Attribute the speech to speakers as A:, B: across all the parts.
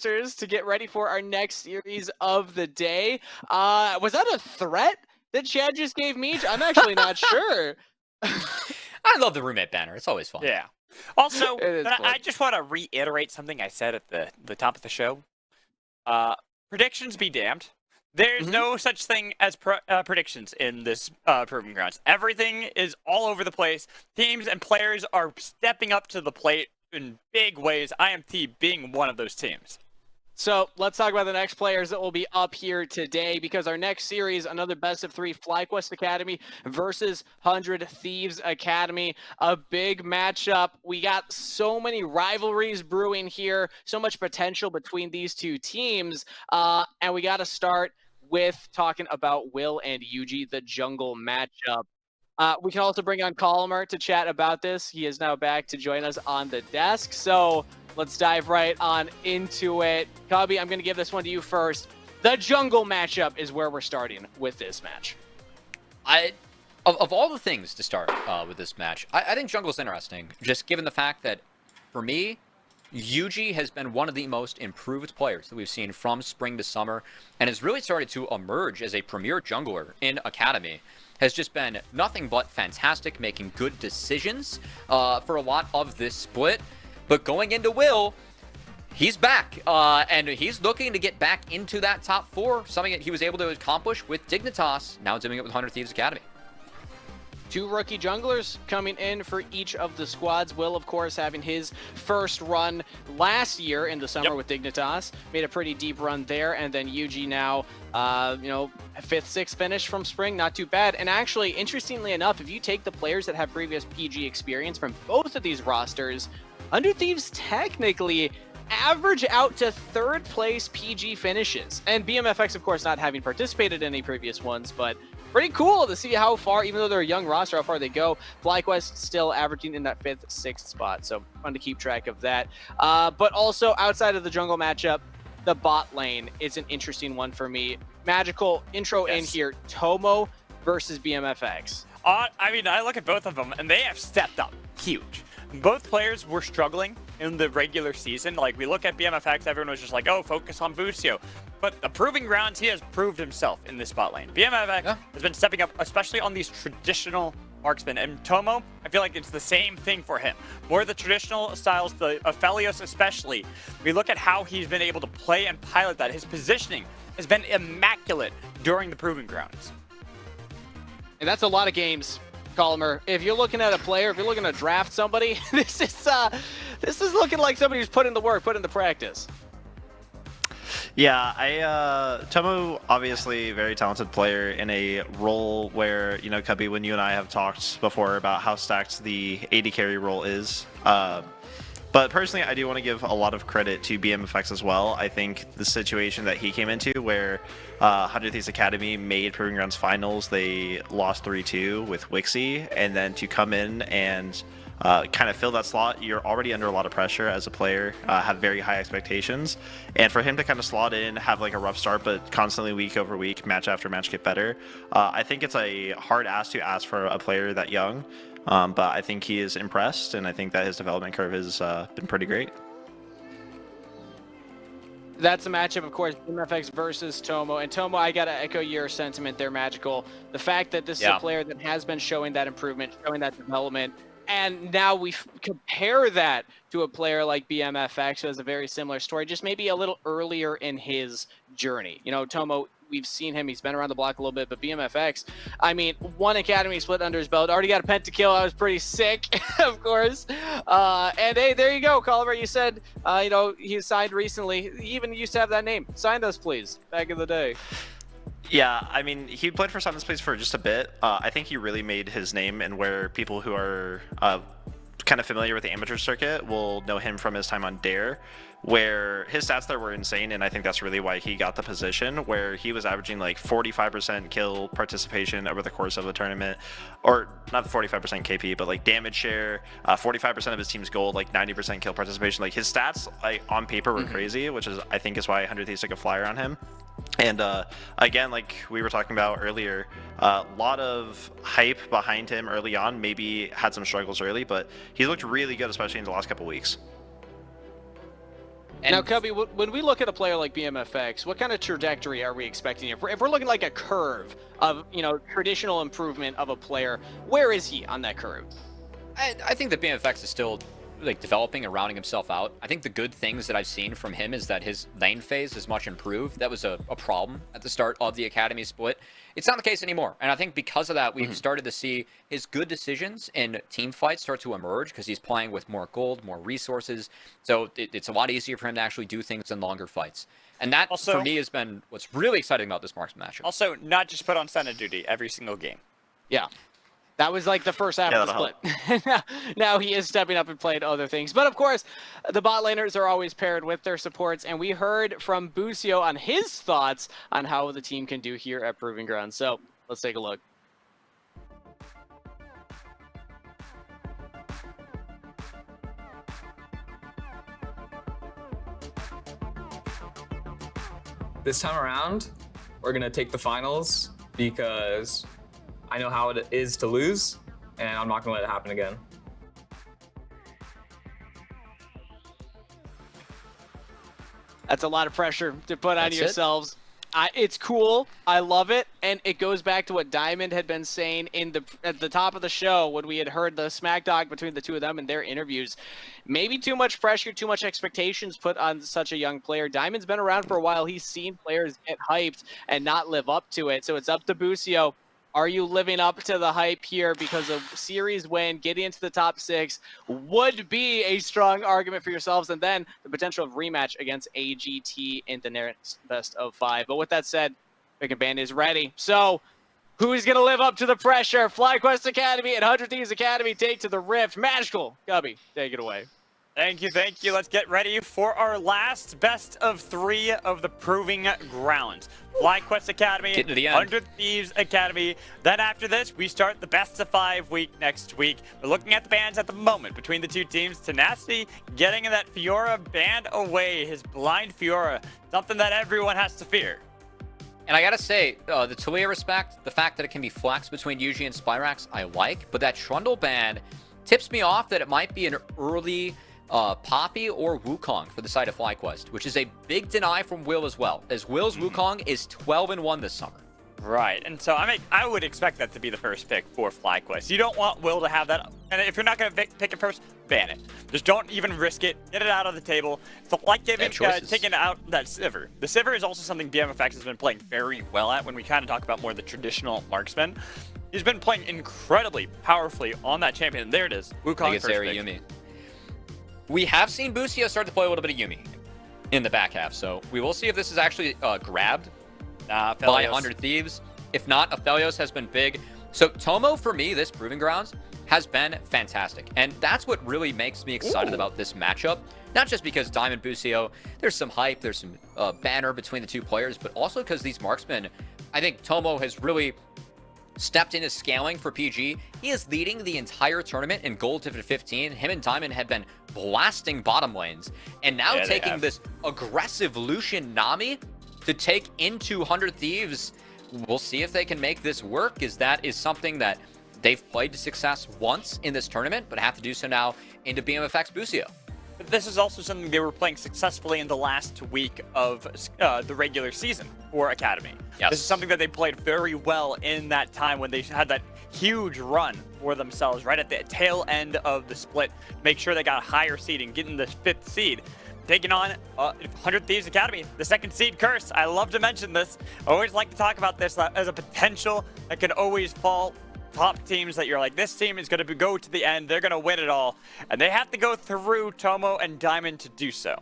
A: to get ready for our next series of the day. Was that a threat that Chad just gave me? I'm actually not sure.
B: I love the roommate banner. It's always fun.
C: Yeah. Also,
A: It is
C: I
A: fun.
C: just want to reiterate something I said at the top of the show. Predictions be damned. There's no such thing as predictions in this Proving Grounds. Everything is all over the place. Teams and players are stepping up to the plate in big ways. IMT being one of those teams.
A: So let's talk about the next players that will be up here today, because our next series, another best of 3 FlyQuest Academy versus 100 Thieves Academy. A big matchup. We got so many rivalries brewing here, so much potential between these two teams. And we got to start with talking about Will and Yuji, the jungle matchup. We can also bring on Colmer to chat about this. He is now back to join us on the desk. So let's dive right on into it. Cubby, I'm going to give this one to you first. The jungle matchup is where we're starting with this match.
B: Of all the things to start with this match, I think jungle's interesting, just given the fact that, for me, Yuji has been one of the most improved players that we've seen from spring to summer, and has really started to emerge as a premier jungler in Academy. Has just been nothing but fantastic, making good decisions for a lot of this split. But going into Will, he's back, and he's looking to get back into that top 4, something that he was able to accomplish with Dignitas, now doing it with 100 Thieves Academy.
A: 2 rookie junglers coming in for each of the squads. Will, of course, having his first run last year in the summer with Dignitas. Made a pretty deep run there. And then Yuji now, 5th, 6th finish from spring. Not too bad. And actually, interestingly enough, if you take the players that have previous PG experience from both of these rosters, 100 Thieves technically average out to 3rd place PG finishes. And BMFX, of course, not having participated in any previous ones, but pretty cool to see how far, even though they're a young roster, how far they go. FlyQuest still averaging in that 5th, 6th spot, so fun to keep track of that. But also, outside of the jungle matchup, the bot lane is an interesting one for me. Magical intro in here, Tomo versus BMFX.
C: I mean, I look at both of them, and they have stepped up huge. Both players were struggling in the regular season. Like, we look at BMFX, everyone was just like, oh, focus on Busio. But the Proving Grounds, he has proved himself in this spot lane. BMFX has been stepping up, especially on these traditional marksmen. And Tomo, I feel like it's the same thing for him. More of the traditional styles, the FLYA especially. We look at how he's been able to play and pilot that. His positioning has been immaculate during the Proving Grounds.
A: And that's a lot of games, Colmer. If you're looking at a player, if you're looking to draft somebody, this is looking like somebody who's put in the work, put in the practice.
D: Yeah, Tomo, obviously very talented player in a role where, Cubby, when you and I have talked before about how stacked the AD carry role is. But personally, I do want to give a lot of credit to BMFX as well. I think the situation that he came into where 100 Thieves Academy made Proving Grounds Finals, they lost 3-2 with Wixie, and then to come in and kind of fill that slot, you're already under a lot of pressure as a player, have very high expectations, and for him to kind of slot in, have like a rough start, but constantly week over week, match after match get better, I think it's a hard ask to ask for a player that young, but I think he is impressed, and I think that his development curve has been pretty great.
A: That's a matchup, of course, BMFX versus Tomo. And Tomo, I got to echo your sentiment there, Magical. The fact that this is a player that has been showing that improvement, showing that development, and now we compare that to a player like BMFX, who has a very similar story, just maybe a little earlier in his journey. Tomo, we've seen him. He's been around the block a little bit, but BMFX, I mean, 1 Academy split under his belt. Already got a pentakill. I was pretty sick, of course. And hey, there you go, Colliver. You said, he signed recently. He even used to have that name. Sign us, please, back in the day.
D: Yeah, I mean, he played for Simon's Place for just a bit. I think he really made his name, and where people who are kind of familiar with the amateur circuit will know him from his time on Dare, where his stats there were insane, and I think that's really why he got the position, where he was averaging like 45% kill participation over the course of the tournament, or not 45% KP, but like damage share, 45% of his team's gold, like 90% kill participation. Like his stats, like on paper, were crazy, which is I think is why 100 Thieves took a flyer on him. And again, like we were talking about earlier, a lot of hype behind him early on. Maybe had some struggles early, but he looked really good, especially in the last couple weeks.
B: And
A: Now, Cubby, when we look at a player like BMFX, what kind of trajectory are we expecting? If we're looking like a curve of, traditional improvement of a player, where is he on that curve?
B: I think that BMFX is still like developing and rounding himself out. I think the good things that I've seen from him is that his lane phase is much improved. That was a problem at the start of the academy split. It's not the case anymore. And I think because of that, we've started to see his good decisions in team fights start to emerge because he's playing with more gold, more resources. So it's a lot easier for him to actually do things in longer fights. And that,
C: Also,
B: for me, has been what's really exciting about this Marks matchup.
C: Also, not just put on Senate duty every single game.
A: Yeah. That was like the first half of the split. Now he is stepping up and playing other things. But of course, the bot laners are always paired with their supports. And we heard from Busio on his thoughts on how the team can do here at Proving Ground. So let's take a look.
E: This time around, we're going to take the finals because I know how it is to lose, and I'm not going to let it happen again.
A: That's a lot of pressure to put on
B: That's
A: yourselves. It's cool. I love it. And it goes back to what Diamond had been saying at the top of the show when we had heard the smack talk between the two of them in their interviews. Maybe too much pressure, too much expectations put on such a young player. Diamond's been around for a while. He's seen players get hyped and not live up to it. So it's up to Busio. Are you living up to the hype here? Because a series win, getting into the top 6 would be a strong argument for yourselves. And then the potential of rematch against AGT in the next best of 5. But with that said, Pick and Band is ready. So who's going to live up to the pressure? FlyQuest Academy and 100 Thieves Academy take to the Rift. Magical. Gubby, take it away.
C: Thank you, thank you. Let's get ready for our last best of 3 of the Proving Grounds. FlyQuest Academy,
B: Getting to the end.
C: 100 Thieves Academy. Then after this, we start the best of 5 week next week. We're looking at the bans at the moment between the two teams. Tenacity getting that Fiora ban away, his blind Fiora, something that everyone has to fear.
B: And I gotta say, the Talia respect, the fact that it can be flexed between Yuji and Spyrax, I like. But that Trundle ban tips me off that it might be an early Poppy or Wukong for the side of FlyQuest, which is a big deny from Will as well, as Will's Wukong is 12-1 this summer.
C: Right, and so I would expect that to be the first pick for FlyQuest. You don't want Will to have that, and if you're not going to pick it first, ban it. Just don't even risk it. Get it out of the table. It's like taking out that Sivir. The Sivir is also something BMFX has been playing very well at when we kind of talk about more the traditional marksman. He's been playing incredibly powerfully on that champion. There it is, Wukong first pick.
B: Yumi. We have seen Busio start to play a little bit of Yumi in the back half, so we will see if this is actually grabbed by 100 Thieves. If not, Aphelios has been big. So Tomo, for me, this Proving Grounds has been fantastic. And that's what really makes me excited about this matchup. Not just because Diamond Busio, there's some hype, there's some banner between the two players, but also because these marksmen, I think Tomo has really stepped into scaling for PG. He is leading the entire tournament in gold to 15. Him and Diamond have been blasting bottom lanes. And now taking this aggressive Lucian Nami to take into 100 Thieves. We'll see if they can make this work, as that is something that they've played to success once in this tournament, but have to do so now into BMFX Busio.
C: But this is also something they were playing successfully in the last week of the regular season for Academy.
B: Yes.
C: This is something that they played very well in that time when they had that huge run for themselves right at the tail end of the split. Make sure they got a higher seed and getting the 5th seed. Taking on 100 Thieves Academy, the 2nd seed curse. I love to mention this. I always like to talk about this as a potential that can always fall top teams that you're like, this team is going to go to the end. They're going to win it all. And they have to go through Tomo and Diamond to do so.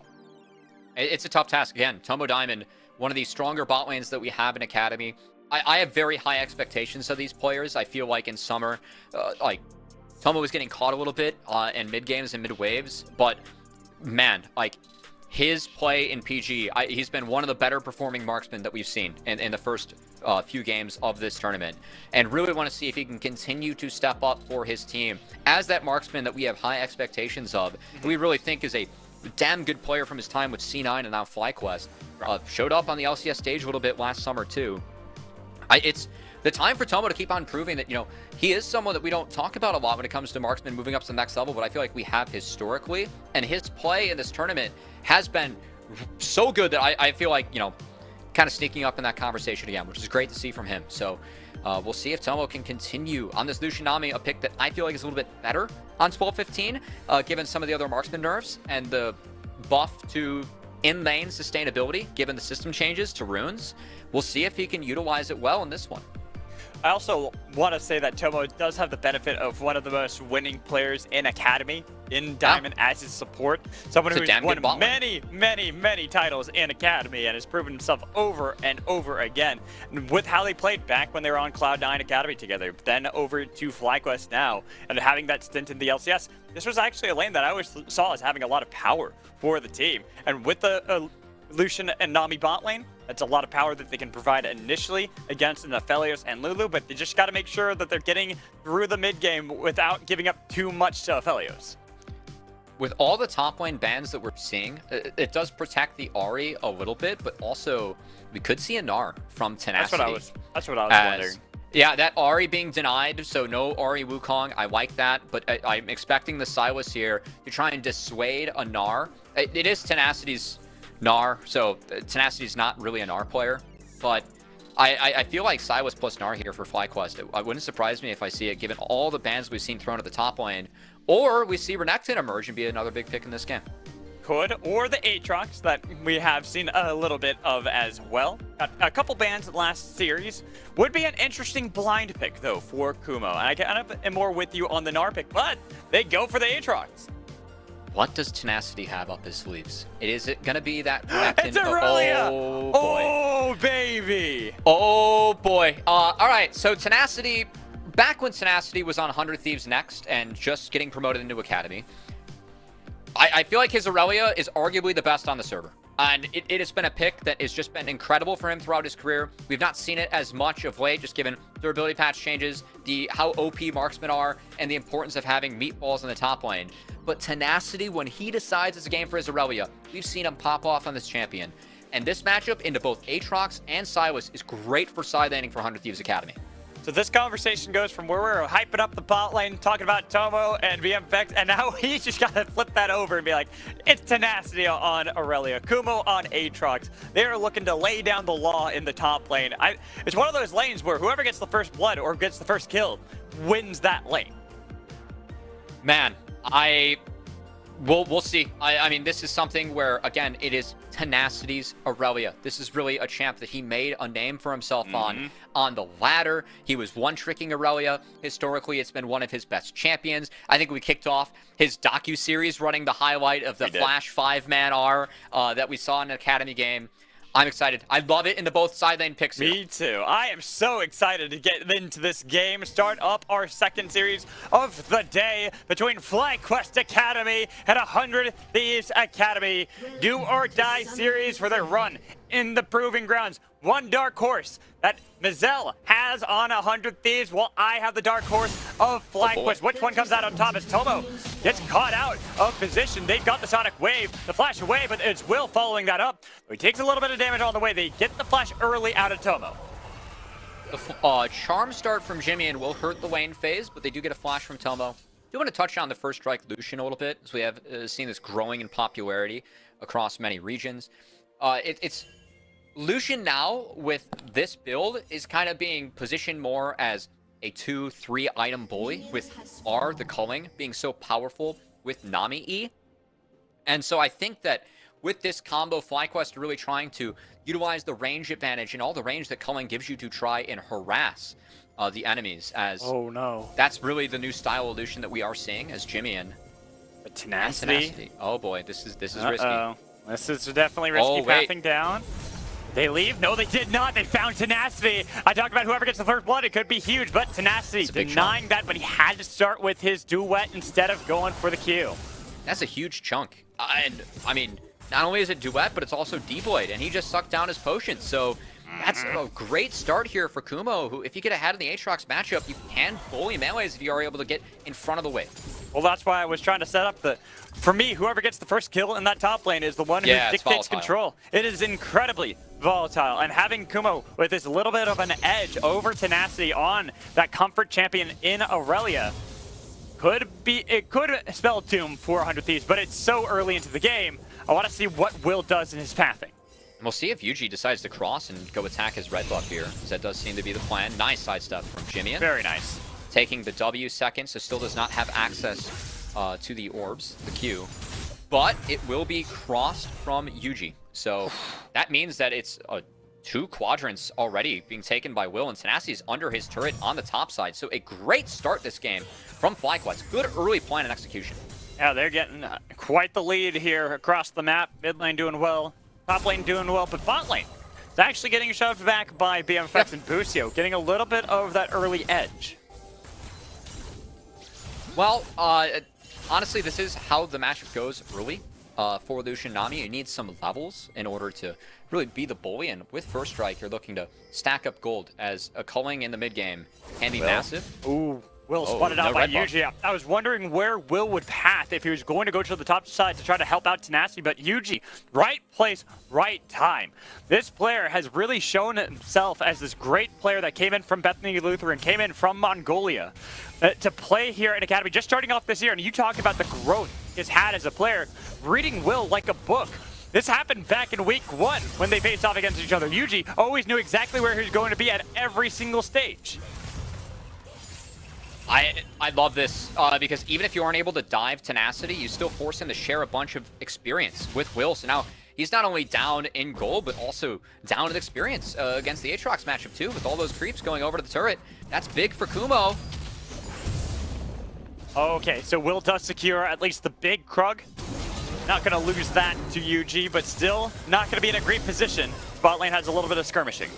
B: It's a tough task. Again, Tomo Diamond, one of the stronger bot lanes that we have in Academy. I have very high expectations of these players. I feel like in summer, like Tomo was getting caught a little bit in mid games and mid waves, but man, like his play in PG, he's been one of the better performing marksmen that we've seen in the first few games of this tournament, and really want to see if he can continue to step up for his team as that marksman that we have high expectations of, and we really think is a damn good player from his time with C9 and now FlyQuest. Showed up on the LCS stage a little bit last summer too. It's the time for Tomo to keep on proving that, he is someone that we don't talk about a lot when it comes to marksman moving up to the next level, but I feel like we have historically, and his play in this tournament has been so good that I feel like, you know, kind of sneaking up in that conversation again, which is great to see from him. So we'll see if Tomo can continue on this Lucian Nami, a pick that I feel like is a little bit better on 12-15, given some of the other marksman nerfs and the buff to in-lane sustainability, given the system changes to runes. We'll see if he can utilize it well in this one.
C: I also want to say that Tomo does have the benefit of one of the most winning players in Academy in Diamond as his support. Someone who's won many titles in Academy and has proven himself over and over again. And with how they played back when they were on Cloud9 Academy together, then over to FlyQuest now, and having that stint in the LCS, this was actually a lane that I always saw as having a lot of power for the team. And with the Lucian and Nami bot lane, that's a lot of power that they can provide initially against an Aphelios and Lulu, but they just got to make sure that they're getting through the mid game without giving up too much to Aphelios.
B: With all the top lane bans that we're seeing, it does protect the Ahri a little bit, but also we could see a Gnar from Tenacity.
C: That's what I was wondering.
B: Yeah, that Ahri being denied, so no Ahri Wukong, I like that, but I'm expecting the Sylas here to try and dissuade a Gnar. It is Tenacity's Gnar, so Tenacity's not really a Gnar player, but I feel like Sylas plus Gnar here for FlyQuest. It wouldn't surprise me if I see it, given all the bans we've seen thrown at the top lane, or we see Renekton emerge and be another big pick in this game.
C: Could, or the Aatrox that we have seen a little bit of as well. A couple bans last series. Would be an interesting blind pick, though, for Kumo. And I kind of am more with you on the Gnar pick, but they go for the Aatrox.
B: What does Tenacity have up his sleeves? Is it going to be that Renekton?
C: It's Aurelia!
B: Oh, boy.
C: Oh, baby!
B: Oh, boy. All right, so Tenacity, back when Tenacity was on 100 Thieves Next and just getting promoted into Academy, I feel like his Aurelia is arguably the best on the server. And it has been a pick that has just been incredible for him throughout his career. We've not seen it as much of late, just given durability patch changes, how OP marksmen are, and the importance of having meatballs in the top lane. But Tenacity, when he decides it's a game for his Aurelia, we've seen him pop off on this champion. And this matchup into both Aatrox and Sylas is great for side laning for 100 Thieves Academy.
C: So this conversation goes from where we're hyping up the bot lane, talking about Tomo and BMFX, and now he's just got to flip that over and be like, it's Tenacity on Aurelia, Kumo on Aatrox. They're looking to lay down the law in the top lane. It's one of those lanes where whoever gets the first blood or gets the first kill wins that lane.
B: Man, we'll see. I mean, this is something where, again, it is Tenacity's Aurelia. This is really a champ that he made a name for himself on the ladder. He was one-tricking Aurelia. Historically, it's been one of his best champions. I think we kicked off his docu-series running the highlight of the Flash 5-man R that we saw in an Academy game. I'm excited. I love it in the both side lane picks here.
C: Me too. I am so excited to get into this game, start up our second series of the day between FlyQuest Academy and 100 Thieves Academy. Do or die series for their run in the Proving Grounds. One dark horse that Mazel has on 100 Thieves, while I have the dark horse of FlyQuest. Which one comes out on top as Tomo gets caught out of position. They've got the Sonic Wave, the Flash away, but it's Will following that up. He takes a little bit of damage on the way. They get the Flash early out of Tomo.
B: The charm start from Jimmy and will hurt the lane phase, but they do get a Flash from Tomo. I do want to touch on the first strike Lucian a little bit, as we have seen this growing in popularity across many regions. It's Lucian now, with this build, is kind of being positioned more as a 2-3 item bully, with R, the culling, being so powerful with Nami E. And so I think that with this combo, FlyQuest are really trying to utilize the range advantage and all the range that culling gives you to try and harass the enemies, as that's really the new style of Lucian that we are seeing as Jimmy and
C: Tenacity.
B: Oh boy, this is risky.
C: This is definitely risky pathing down. They leave? No, they did not. They found Tenacity. I talked about whoever gets the first blood. It could be huge, but Tenacity denying that, but he had to start with his duet instead of going for the Q.
B: That's a huge chunk. And, I mean, not only is it duet, but it's also D-Blade, and he just sucked down his potion. So that's a great start here for Kumo, who, if you get ahead in the Aatrox matchup, you can bully melees if you are able to get in front of the wave.
C: Well, that's why I was trying to set up for me, whoever gets the first kill in that top lane is the one who dictates control. It is incredibly volatile, and having Kumo with this little bit of an edge over Tenacity on that comfort champion in Aurelia could spell doom for 100 Thieves, but it's so early into the game. I want to see what Will does in his pathing.
B: And we'll see if Yuji decides to cross and go attack his red buff here, because that does seem to be the plan. Nice sidestep from Jimmy.
C: Very nice.
B: Taking the W second, so still does not have access to the orbs, the Q. But it will be crossed from Yuji. So that means that it's 2 quadrants already being taken by Will, and Tenacity is under his turret on the top side. So a great start this game from FlyQuest. Good early plan and execution.
C: Yeah, they're getting quite the lead here across the map. Mid lane doing well, top lane doing well, but bot lane is actually getting shoved back by BMFX and Busio, getting a little bit of that early edge.
B: Well, honestly, this is how the matchup goes early for Lucian Nami. You need some levels in order to really be the bully, and with First Strike, you're looking to stack up gold, as a culling in the mid game can be massive.
C: Ooh. Will spotted out
B: no
C: by
B: red buff.
C: Yuji. I was wondering where Will would path if he was going to go to the top side to try to help out Tenacity, but Yuji, right place, right time. This player has really shown himself as this great player that came in from Bethany Lutheran, came in from Mongolia to play here at Academy, just starting off this year. And you talk about the growth he's had as a player, reading Will like a book. This happened back in week 1 when they faced off against each other. Yuji always knew exactly where he was going to be at every single stage.
B: I love this because even if you aren't able to dive Tenacity, you still force him to share a bunch of experience with Will. So now he's not only down in gold, but also down in experience against the Aatrox matchup too, with all those creeps going over to the turret. That's big for Kumo.
C: Okay, so Will does secure at least the big Krug. Not going to lose that to UG, but still not going to be in a great position. Bot lane has a little bit of skirmishing.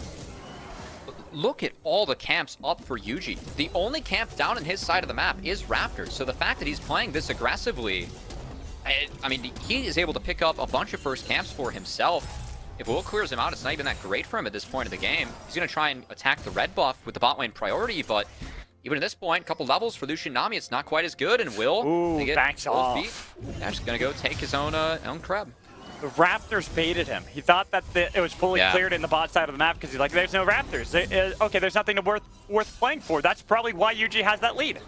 B: Look at all the camps up for Yuji. The only camp down in his side of the map is Raptors. So the fact that he's playing this aggressively, I mean, he is able to pick up a bunch of first camps for himself. If Will clears him out, it's not even that great for him at this point of the game. He's going to try and attack the red buff with the bot lane priority, but even at this point, a couple levels for Lucian Nami, it's not quite as good, and Will
C: backs off.
B: Yeah, just going to go take his own crab.
C: The Raptors baited him. He thought that it was fully cleared in the bot side of the map because he's like, there's no Raptors. Okay, there's nothing worth playing for. That's probably why UG has that lead.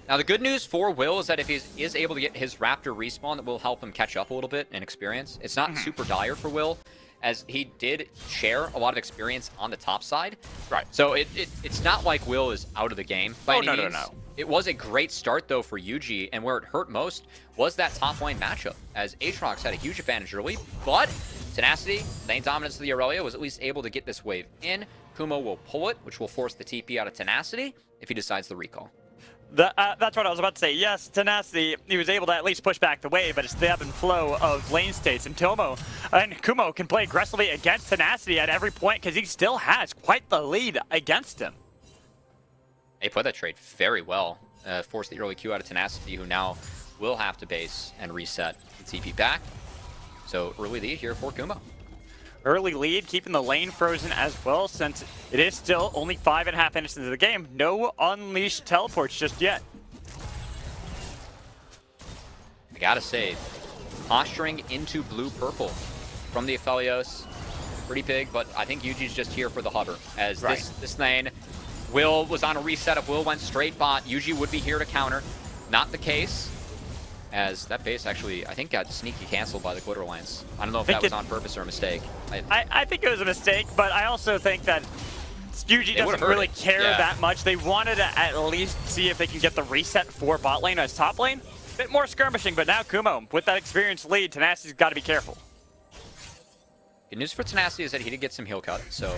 B: Now, the good news for Will is that if he is able to get his Raptor respawn, that will help him catch up a little bit in experience. It's not super dire for Will, as he did share a lot of experience on the top side.
C: Right.
B: So it's not like Will is out of the game by any means. No. It was a great start, though, for UG, and where it hurt most was that top lane matchup, as Aatrox had a huge advantage early, but Tenacity, lane dominance of the Aurelia, was at least able to get this wave in. Kumo will pull it, which will force the TP out of Tenacity if he decides to recall.
C: That's what I was about to say. Yes, Tenacity, he was able to at least push back the wave, but it's the ebb and flow of lane states. And Kumo can play aggressively against Tenacity at every point because he still has quite the lead against him.
B: They played that trade very well. Forced the early Q out of Tenacity, who now will have to base and reset the TP back. So early lead here for Kumo.
C: Early lead, keeping the lane frozen as well, since it is still only 5.5 minutes into the game. No unleashed teleports just yet.
B: I gotta say, posturing into blue-purple from the Aphelios, pretty big, but I think Yuji's just here for the hover. As this lane, Will was on a reset. If Will went straight bot, Yuji would be here to counter. Not the case, as that base actually, I think, got sneaky canceled by the Glitter Lance. I don't know if that was on purpose or a mistake.
C: I think it was a mistake, but I also think that Yuji doesn't really care that much. They wanted to at least see if they can get the reset for bot lane as top lane. Bit more skirmishing, but now Kumo, with that experienced lead, Tenacity's got to be careful.
B: Good news for Tenacity is that he did get some heal cut, so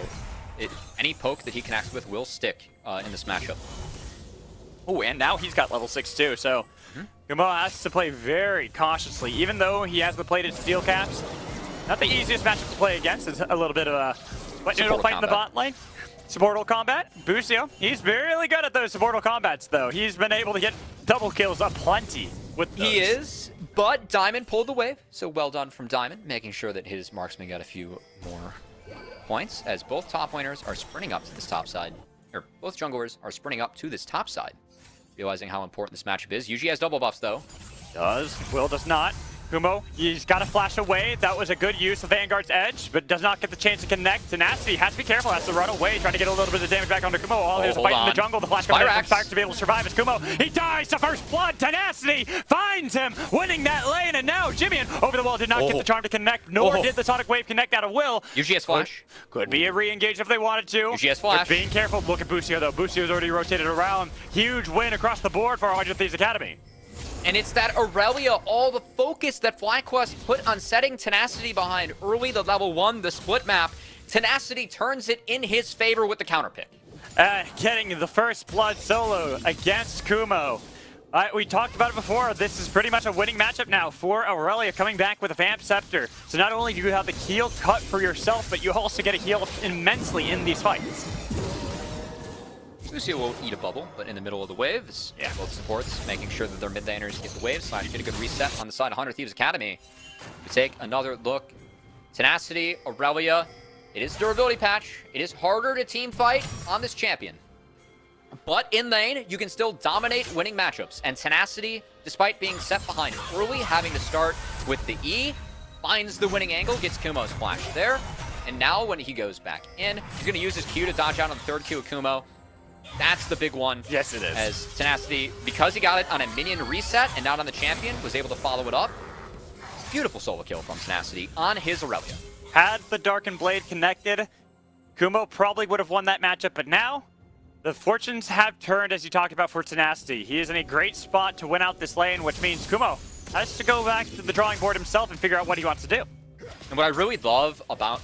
B: any poke that he connects with will stick in this matchup.
C: Oh, and now he's got level 6 too, so Kumo has to play very cautiously, even though he has the plated steel caps. Not the easiest matchup to play against. It's a little bit of a wet noodle fight in the bot lane. Supportal combat, Busio, he's really good at those supportal combats though. He's been able to get double kills aplenty with those.
B: He is, but Diamond pulled the wave, so well done from Diamond, making sure that his marksman got a few more points, as both top laners are sprinting up to this top side, or both junglers are sprinting up to this top side, realizing how important this matchup is. Yuji has double buffs though.
C: Will does not. Kumo, he's got to flash away. That was a good use of Vanguard's edge, but does not get the chance to connect. Tenacity has to be careful, has to run away, trying to get a little bit of damage back onto Kumo. Oh, there's a fight in the jungle. The flash coming in from Spirax to be able to survive as Kumo. He dies to first blood. Tenacity finds him, winning that lane, and now Jimmian over the wall did not get the charm to connect, nor did the Sonic Wave connect out of Will.
B: UGS flash.
C: Could be a re-engage if they wanted to.
B: UGS flash.
C: They're being careful. Look at Busio, though. Busio's already rotated around. Huge win across the board for 100 Thieves Academy.
B: And it's that Aurelia, all the focus that FlyQuest put on setting Tenacity behind early, the level 1, the split map. Tenacity turns it in his favor with the counter pick.
C: Getting the first blood solo against Kumo. We talked about it before. This is pretty much a winning matchup now for Aurelia coming back with a Vamp Scepter. So not only do you have the heal cut for yourself, but you also get a heal immensely in these fights.
B: Lucio will eat a bubble, but in the middle of the waves, both supports making sure that their mid laners get the wave slash get a good reset on the side of 100 Thieves Academy. We take another look. Tenacity, Aurelia. It is durability patch. It is harder to team fight on this champion. But in lane, you can still dominate winning matchups. And Tenacity, despite being set behind early, having to start with the E, finds the winning angle, gets Kumo's flash there. And now when he goes back in, he's going to use his Q to dodge out on the third Q of Kumo. That's the big one.
C: Yes, it is.
B: As Tenacity, because he got it on a minion reset and not on the champion, was able to follow it up. Beautiful solo kill from Tenacity on his Aurelia.
C: Had the Darkened Blade connected, Kumo probably would have won that matchup, but now the fortunes have turned, as you talked about, for Tenacity. He is in a great spot to win out this lane, which means Kumo has to go back to the drawing board himself and figure out what he wants to do.
B: And what I really love about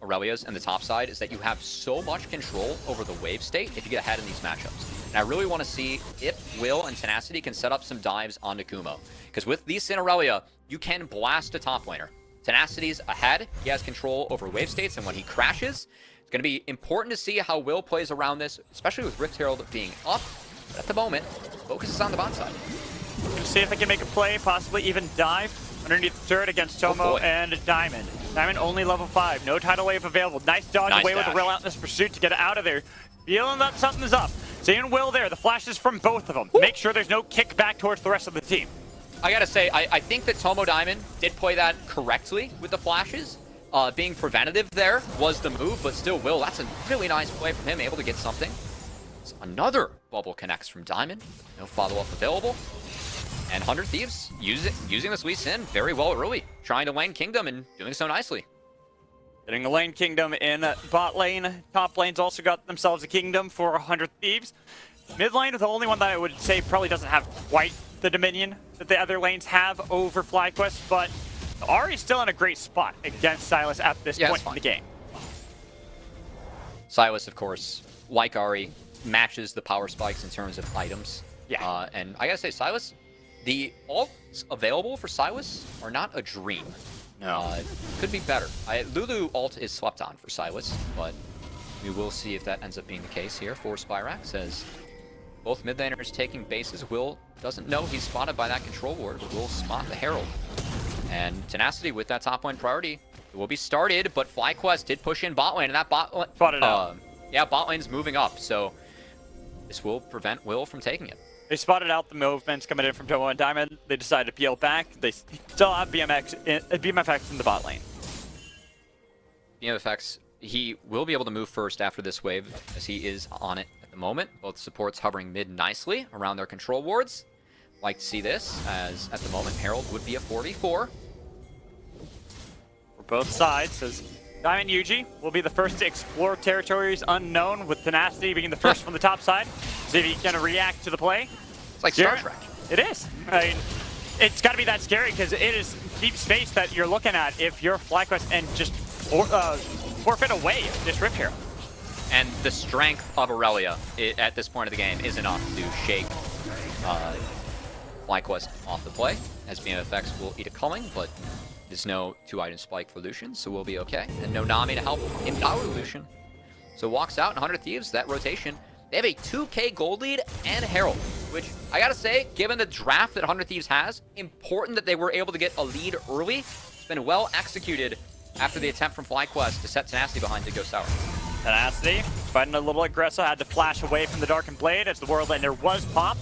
B: Aurelia's and the top side is that you have so much control over the wave state if you get ahead in these matchups. And I really want to see if Will and Tenacity can set up some dives onto Kumo. Because with Lee Sin Aurelia, you can blast a top laner. Tenacity's ahead, he has control over wave states, and when he crashes, it's going to be important to see how Will plays around this, especially with Rift Herald being up. But at the moment, focus is on the bot side.
C: We'll see if they can make a play, possibly even dive underneath the turret against Tomo and Diamond. Diamond only level 5, no tidal wave available. Nice dodge away with the relentless pursuit to get out of there. Feeling that something's up. Seeing Will there, the flashes from both of them. Make sure there's no kickback towards the rest of the team.
B: I gotta say, I think that Tomo Diamond did play that correctly with the flashes. Being preventative there was the move, but still, Will, that's a really nice play from him, able to get something. So another bubble connects from Diamond. No follow-up available. And 100 Thieves using this Lee Sin very well early, trying to lane Kingdom and doing so nicely.
C: Getting the lane Kingdom in bot lane. Top lane's also got themselves a Kingdom for 100 Thieves. Mid lane is the only one that I would say probably doesn't have quite the dominion that the other lanes have over FlyQuest, but Ari's still in a great spot against Sylas at this point in the game.
B: Sylas, of course, like Ari, matches the power spikes in terms of items.
C: Yeah.
B: And I gotta say, Sylas, the ults available for Sylas are not a dream.
C: No.
B: Could be better. Lulu ult is slept on for Sylas, but we will see if that ends up being the case here for Spirax, as both mid laners taking bases. Will doesn't know he's spotted by that control ward, but will spot the Herald. And Tenacity with that top lane priority, it will be started, but FlyQuest did push in bot lane, and that bot lane...
C: Spotted out.
B: Yeah, bot lane's moving up, so this will prevent Will from taking it.
C: They spotted out the movements coming in from Tomo and Diamond. They decided to peel back. They still have BMFX in the bot lane.
B: BMFX, he will be able to move first after this wave, as he is on it at the moment. Both supports hovering mid nicely around their control wards. Like to see this, as at the moment, Herald would be a 4v4.
C: For both sides, as Diamond Yuji will be the first to explore territories unknown, with Tenacity being the first from the top side. See if he can react to the play.
B: It's like Star Trek.
C: It is. I mean, it's got to be that scary because it is deep space that you're looking at if you're FlyQuest and just forfeit away this Rift Herald.
B: And the strength of Aurelia at this point of the game is enough to shake FlyQuest off the play, as BMFX will eat a culling, but there's no 2-item spike for Lucian, so we'll be okay. And no Nami to help empower Lucian. So walks out, and 100 Thieves, that rotation. They have a 2k gold lead and Herald, which I gotta say, given the draft that 100 Thieves has, important that they were able to get a lead early. It's been well executed after the attempt from FlyQuest to set Tenacity behind to go sour.
C: Tenacity, fighting a little aggressive, had to flash away from the Darkened Blade as the World Ender was popped.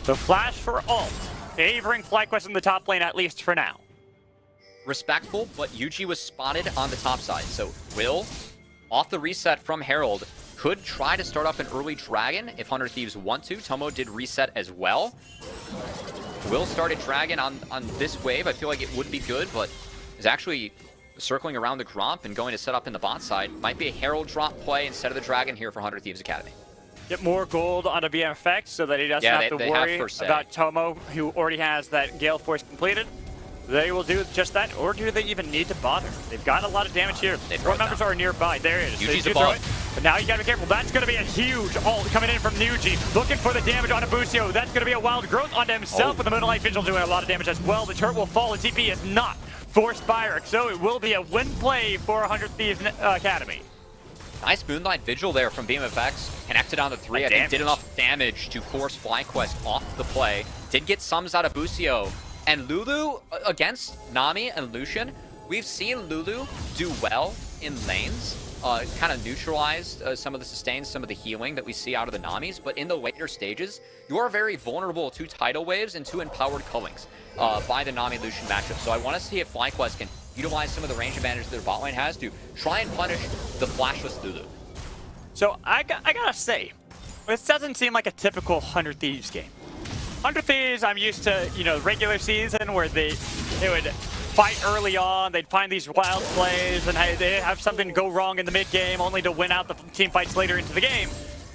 C: The flash for ult favoring FlyQuest in the top lane, at least for now.
B: Respectful, but Yuji was spotted on the top side. So Will, off the reset from Herald, could try to start up an early Dragon if 100 Thieves want to. Tomo did reset as well. Will started Dragon on this wave. I feel like it would be good, but is actually circling around the Gromp and going to set up in the bot side. Might be a Herald drop play instead of the Dragon here for 100 Thieves Academy.
C: Get more gold on a BMFX so that he doesn't have to worry about Tomo, who already has that Gale Force completed. They will do just that, or do they even need to bother? They've got a lot of damage here. Four members are nearby. There it is.
B: Yuji's above.
C: But now you gotta be careful. That's gonna be a huge ult coming in from Yuji. Looking for the damage on Abusio. That's gonna be a wild growth onto himself, with the Moonlight Vigil doing a lot of damage as well. The turret will fall, and TP is not for Spyrix, so it will be a win play for 100 Thieves Academy.
B: Nice Moonlight Vigil there from BMFX. Connected on the 3. I think did enough damage to force FlyQuest off the play. Did get sums out of Busio. And Lulu against Nami and Lucian. We've seen Lulu do well in lanes. Kind of neutralized some of the sustains, some of the healing that we see out of the Namis. But in the later stages, you are very vulnerable to tidal waves and to empowered cullings by the Nami-Lucian matchup. So I want to see if FlyQuest can utilize some of the range advantage that their bot lane has to try and punish the flashless Lulu.
C: So I gotta say, this doesn't seem like a typical 100 Thieves game. 100 Thieves, I'm used to, regular season where they would fight early on, they'd find these wild plays, and they have something go wrong in the mid game only to win out the team fights later into the game.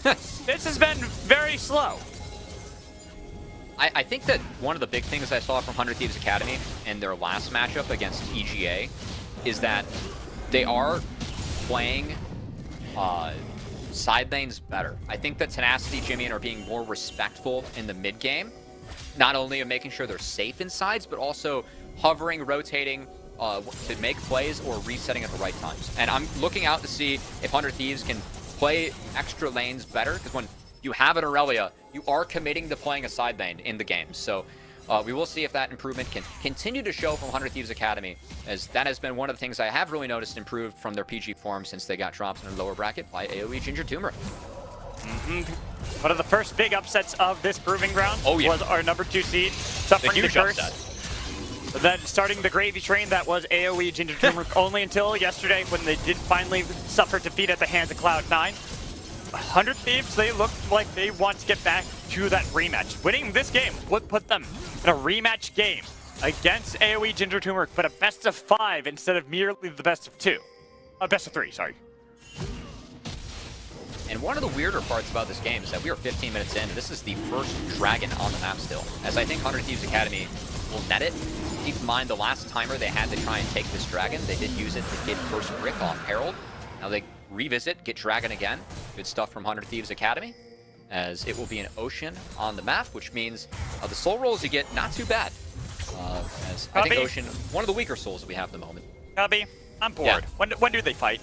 C: This has been very slow.
B: I think that one of the big things I saw from 100 Thieves Academy in their last matchup against EGA is that they are playing side lanes better. I think that Tenacity, Jimmy, are being more respectful in the mid game, not only of making sure they're safe in sides, but also hovering, rotating to make plays or resetting at the right times. And I'm looking out to see if 100 Thieves can play extra lanes better, because when you have an Aurelia, you are committing to playing a side lane in the game. So we will see if that improvement can continue to show from 100 Thieves Academy, as that has been one of the things I have really noticed improved from their PG form since they got dropped in a lower bracket by AoE Ginger Turmeric.
C: One of the first big upsets of this proving ground was our number 2 seed, suffering the curse. Then starting the gravy train that was AoE Ginger Turmeric only until yesterday when they did finally suffer defeat at the hands of Cloud9. 100 Thieves, they look like they want to get back to that rematch. Winning this game would put them in a rematch game against AoE Ginger Turmeric, but a best of 5 instead of merely the best of 2. Best of 3, sorry.
B: And one of the weirder parts about this game is that we are 15 minutes in. This is the first Dragon on the map still, as I think 100 Thieves Academy will net it. Keep in mind the last timer they had to try and take this Dragon, they did use it to get first brick off Herald. Now they revisit, get Dragon again. Good stuff from 100 Thieves Academy, as it will be an Ocean on the map, which means the soul rolls you get not too bad. As I think Ocean, one of the weaker souls that we have at the moment.
C: Cubby, I'm bored. Yeah. When do they fight?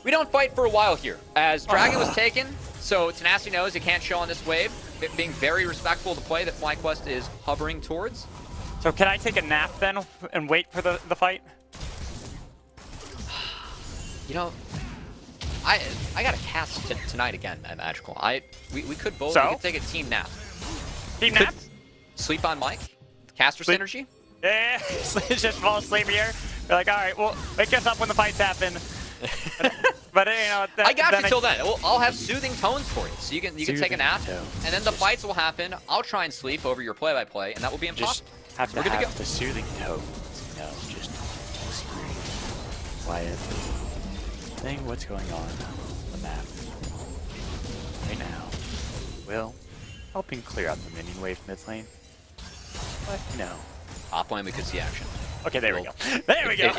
B: We don't fight for a while here, as Dragon was taken, so Tenacity knows he can't show on this wave, being very respectful of the play that FlyQuest is hovering towards.
C: So can I take a nap then and wait for the fight?
B: You know, I got a cast tonight again at Magical. We could both we could take a team nap.
C: Team nap?
B: Sleep on Mike. Caster synergy.
C: Yeah, just fall asleep here. We're like, all right, well, wake us up when the fights happen. but
B: I got you till then. I'll have soothing tones for you, so you can take a nap, and then the fights will happen. I'll try and sleep over your play-by-play, and that will be impossible.
C: Just have to have the soothing tones. Just whispering quietly. Saying what's going on the map right now. Will helping clear out the minion wave mid lane. But no.
B: Top lane we could see action.
C: Okay, there we go. There we go.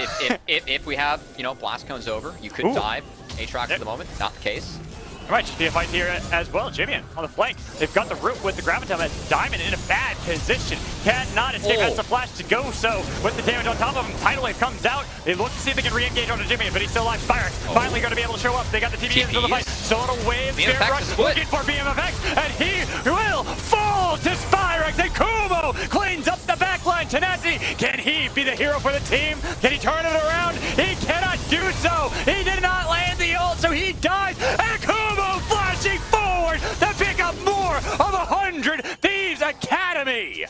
B: If we have, blast cones over, you could dive Aatrox at the moment. Not the case.
C: There might just be a fight here as well. Jimmy on the flank. They've got the root with the Graviton as Diamond in a bad position. Cannot escape. Has the flash to go. So with the damage on top of him, Tidal Wave comes out. They look to see if they can re-engage onto Jimmy, but he's still alive. Spyrix finally going to be able to show up. They got the TP into the fight. Solar Wave, Spirit Rush looking for BMFX, and he will fall to Spyrix. And Kumo cleans up the backline. Tenacity, can he be the hero for the team? Can he turn it around? He cannot do so. He did not land the ult, so he dies. And Kumo flashing forward to pick up more of 100 Thieves Academy.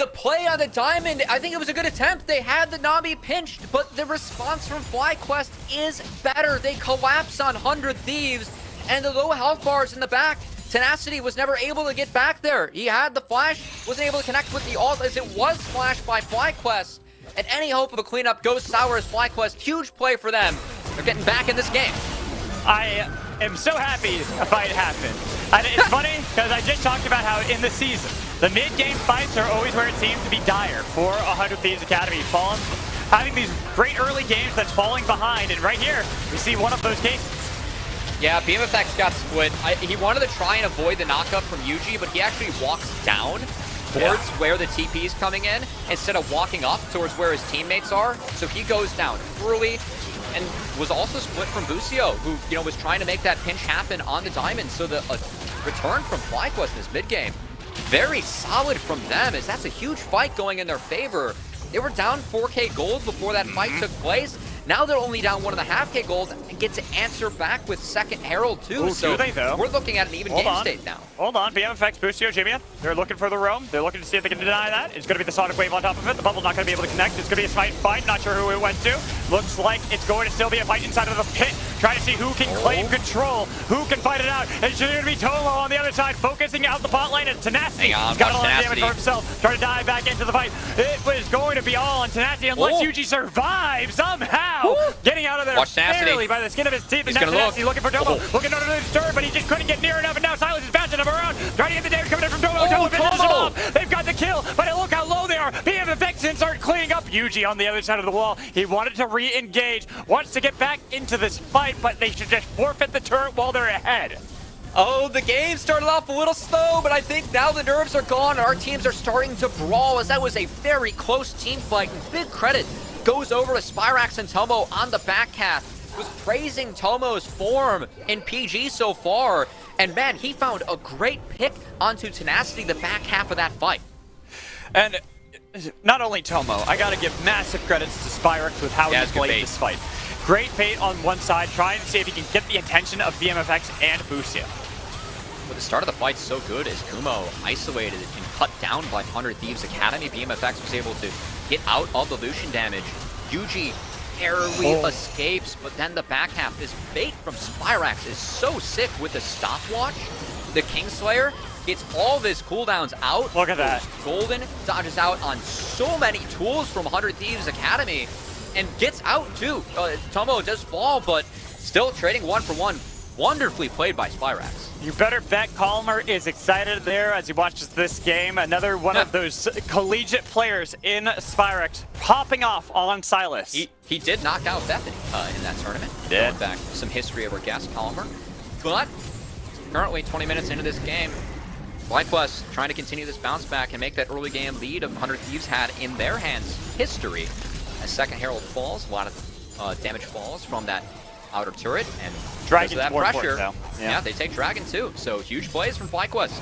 B: the play on the diamond, I think it was a good attempt. They had the Nami pinched, but the response from FlyQuest is better. They collapse on 100 Thieves, and the low health bars in the back. Tenacity was never able to get back there. He had the flash, wasn't able to connect with the ult as it was flashed by FlyQuest. And any hope of a cleanup goes sour as FlyQuest. Huge play for them. They're getting back in this game.
C: I am so happy a fight happened. And it's funny because I just talked about how in the season, the mid-game fights are always where it seems to be dire for 100 Thieves Academy. Having these great early games that's falling behind, and right here, we see one of those cases.
B: Yeah, BMFX got split. He wanted to try and avoid the knockup from Yuji, but he actually walks down towards where the TP is coming in instead of walking up towards where his teammates are. So he goes down early and was also split from Busio, who was trying to make that pinch happen on the diamond. So the return from FlyQuest in this mid game, very solid from them, as that's a huge fight going in their favor. They were down 4K gold before that fight took place. Now they're only down 1.5K gold and get to answer back with second Herald too.
C: Ooh,
B: so
C: do they, though?
B: We're looking at an even game state now.
C: Hold on, BMFX, Busio, Jimmy, they're looking for the roam. They're looking to see if they can deny that. It's going to be the Sonic Wave on top of it. The bubble not going to be able to connect. It's going to be a fight. Not sure who it went to. Looks like it's going to still be a fight inside of the pit. Trying to see who can claim control, who can fight it out. It's going to be Tolo on the other side, focusing out the bot lane. And Tenacity, he's got a lot of damage for himself. Trying to dive back into the fight. It was going to be all on Tenacity unless Yuji survives somehow. Getting out of there barely by the skin of his teeth.
B: He's
C: and
B: gonna
C: Tenacity looking for Tolo. Looking under the disturb, but he just couldn't get near enough. And now Silence is bouncing him around. Trying to get the damage coming in from Tolo. Tolo finishes him off. They've got the kill, but look how low they are. BMFX start cleaning up. Yuji on the other side of the wall. He wanted to re-engage, wants to get back into this fight, but they should just forfeit the turret while they're ahead.
B: Oh, the game started off a little slow, but I think now the nerves are gone. Our teams are starting to brawl, as that was a very close team fight. And big credit goes over to Spyrax and Tomo on the back half. Was praising Tomo's form in PG so far. And man, he found a great pick onto Tenacity the back half of that fight.
C: And not only Tomo, I gotta give massive credits to Spyrax with how he played this fight. Great bait on one side, trying to see if he can get the attention of BMFX and Busio.
B: Well, the start of the fight's so good as Kumo isolated and cut down by 100 Thieves Academy. BMFX was able to get out of the Lucian damage. Yuji barely escapes, but then the back half, this bait from Spyrax is so sick with the stopwatch. The Kingslayer gets all of his cooldowns out.
C: Look at that.
B: Golden dodges out on so many tools from 100 Thieves Academy and gets out too. Tomo does fall, but still trading 1-for-1. Wonderfully played by Spyrax.
C: You better bet Calmer is excited there as he watches this game. Another one of those collegiate players in Spyrax popping off on Silas.
B: He did knock out Bethany in that tournament.
C: Yeah.
B: Going back some history of our guest, Calmer. But currently 20 minutes into this game, FlyQuest trying to continue this bounce back and make that early game lead of 100 Thieves had in their hands history. As second Herald falls, a lot of damage falls from that outer turret, and
C: Dragon's
B: that
C: more
B: pressure,
C: important, though.
B: yeah, they take Dragon too. So huge plays from FlyQuest.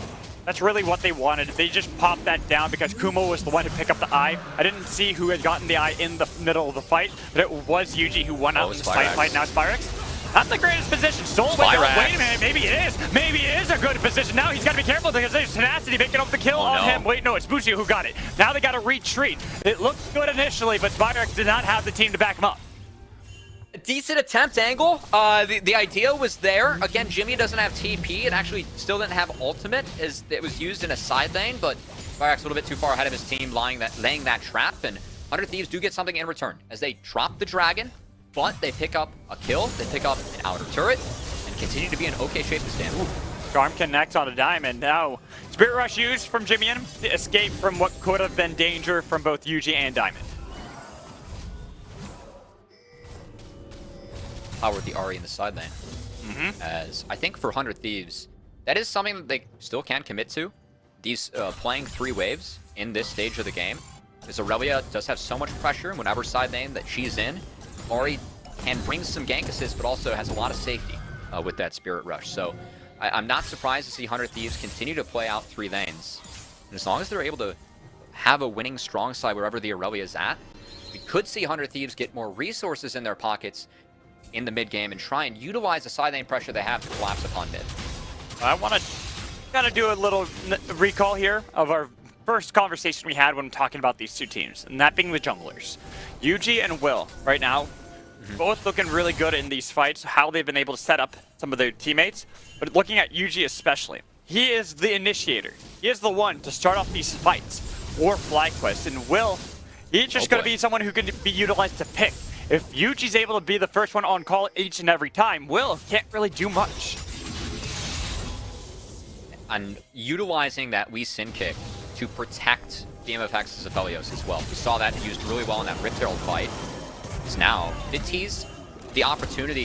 C: That's really what they wanted. They just popped that down because Kumo was the one to pick up the eye. I didn't see who had gotten the eye in the middle of the fight, but it was Yuji who won out in this fight. Now Spyrax. Not the greatest position. Soul wait a minute, maybe it is. Maybe it is a good position. Now he's got to be careful because there's Tenacity picking up the kill on him. Wait, no, it's Busio who got it. Now they got to retreat. It looked good initially, but Spyrax did not have the team to back him up.
B: A decent attempt, Angle. The idea was there. Again, Jimmy doesn't have TP. It actually still didn't have ultimate, as it was used in a side lane, but Spyrax a little bit too far ahead of his team, laying that trap, and 100 Thieves do get something in return as they drop the Dragon, but they pick up a kill, they pick up an outer turret, and continue to be in okay shape to stand.
C: Charm connects on a diamond. Now, Spirit Rush used from Jimmy to escape from what could have been danger from both Yuji and Diamond.
B: Powered the Ahri in the side lane. As I think for 100 Thieves, that is something that they still can commit to. These playing 3 waves in this stage of the game. As Aurelia does have so much pressure in whatever side lane that she's in. Ahri can bring some gank assist, but also has a lot of safety with that Spirit Rush. So I'm not surprised to see 100 Thieves continue to play out 3 lanes. And as long as they're able to have a winning strong side wherever the Aurelia is at, we could see 100 Thieves get more resources in their pockets in the mid game and try and utilize the side lane pressure they have to collapse upon mid.
C: I want to kind of do a little recall here of our first conversation we had when talking about these two teams, and that being the junglers. Yuji and Will, right now, both looking really good in these fights, how they've been able to set up some of their teammates. But looking at Yuji especially, he is the initiator. He is the one to start off these fights for FlyQuest. And Will, he's just going to be someone who can be utilized to pick. If Yuji's able to be the first one on call each and every time, Will can't really do much.
B: And utilizing that Lee Sin kick to protect BMFX's Aphelios as well. We saw that used really well in that Rift Herald fight. Now, did tease the opportunity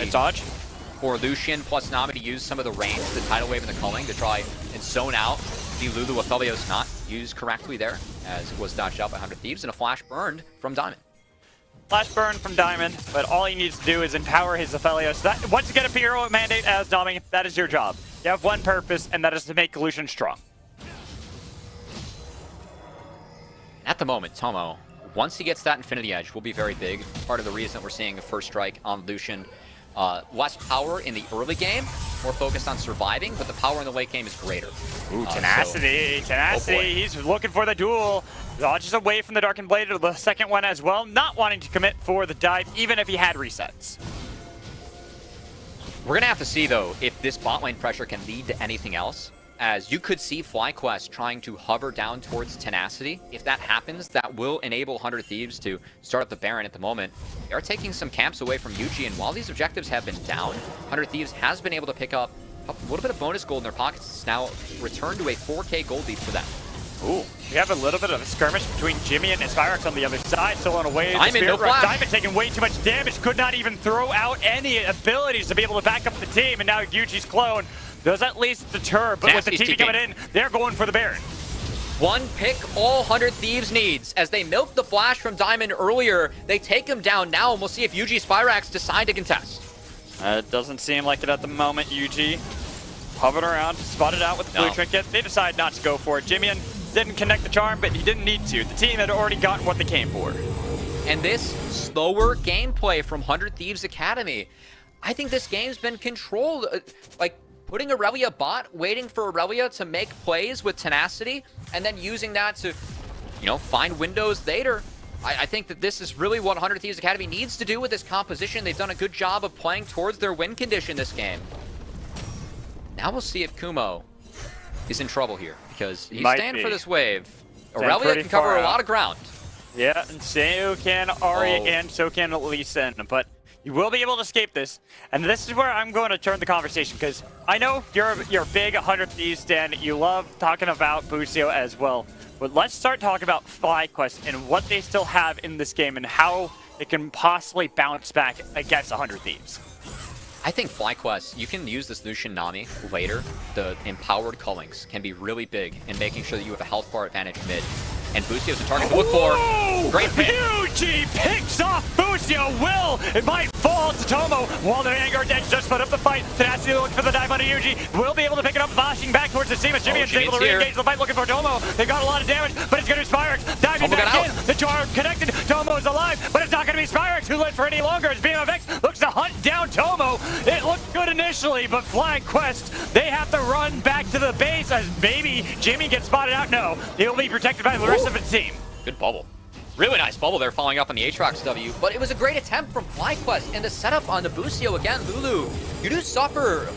B: for Lucian plus Nami to use some of the range, the tidal wave and the culling, to try and zone out the Lulu Aphelios not used correctly there, as it was dodged out by 100 Thieves, and a flash burned from Diamond.
C: Flash burn from Diamond, but all he needs to do is empower his Aphelios. That, once you get a hero mandate as Nami, that is your job. You have one purpose, and that is to make Lucian strong.
B: At the moment, Tomo, once he gets that Infinity Edge, will be very big. Part of the reason that we're seeing a first strike on Lucian. Less power in the early game, more focused on surviving, but the power in the late game is greater.
C: Ooh, tenacity, tenacity. He's looking for the duel. Dodges away from the Darkened Blade to the second one as well, not wanting to commit for the dive, even if he had resets.
B: We're gonna have to see, though, if this bot lane pressure can lead to anything else. As you could see FlyQuest trying to hover down towards Tenacity. If that happens, that will enable 100 Thieves to start up the Baron at the moment. They are taking some camps away from Yuji, and while these objectives have been down, 100 Thieves has been able to pick up a little bit of bonus gold in their pockets. It's now returned to a 4K gold lead for them.
C: Ooh, we have a little bit of a skirmish between Jimmy and Spyrex on the other side, still on a way.
B: Diamond, no flash.
C: Diamond taking way too much damage, could not even throw out any abilities to be able to back up the team, and now Yuji's clone does at least deter, but with the TP coming in, they're going for the Baron.
B: One pick all 100 Thieves needs. As they milked the flash from Diamond earlier, they take him down now, and we'll see if Yuji Spyrax decide to contest.
C: It doesn't seem like it at the moment. Yuji hovered around, spotted out with the blue trinket. They decide not to go for it. Jimian didn't connect the charm, but he didn't need to. The team had already gotten what they came for.
B: And this slower gameplay from 100 Thieves Academy, I think this game's been controlled. Like, putting Aurelia bot, waiting for Aurelia to make plays with Tenacity, and then using that to, you know, find windows later. I think that this is really what 100 Thieves Academy needs to do with this composition. They've done a good job of playing towards their win condition this game. Now we'll see if Kumo is in trouble here, because he's staying for this wave. Aurelia can cover a lot of ground.
C: Yeah, and so can Ari, and so can Lee Sin, but you will be able to escape this, and this is where I'm going to turn the conversation, because I know you're a big 100 Thieves stan. You love talking about Busio as well, but let's start talking about FlyQuest and what they still have in this game and how it can possibly bounce back against 100 Thieves.
B: I think FlyQuest, you can use this Lucian Nami later. The empowered cullings can be really big in making sure that you have a health bar advantage mid. And Busio's the target to look for. Great pick.
C: Yuji picks off Busio. Will, it might fall to Tomo while the Vanguard Edge just put up the fight. Tenacity looking for the dive onto Yuji. Will be able to pick it up, bashing back towards the team as Jimmy is able to re-engage the fight looking for Tomo. They got a lot of damage, but it's going to be Spyrex. Diving back in. The charm connected. Tomo is alive, but it's not going to be Spyrex who lives for any longer as BMFX looks to hunt down Tomo. It looked good initially, but FlyQuest, they have to run back to the base as maybe Jimmy gets spotted out. No, he'll be protected by the rest of the team. Good bubble.
B: Really nice bubble there following up on the Aatrox W, but it was a great attempt from FlyQuest, and the setup on the Busio again, Lulu. You do suffer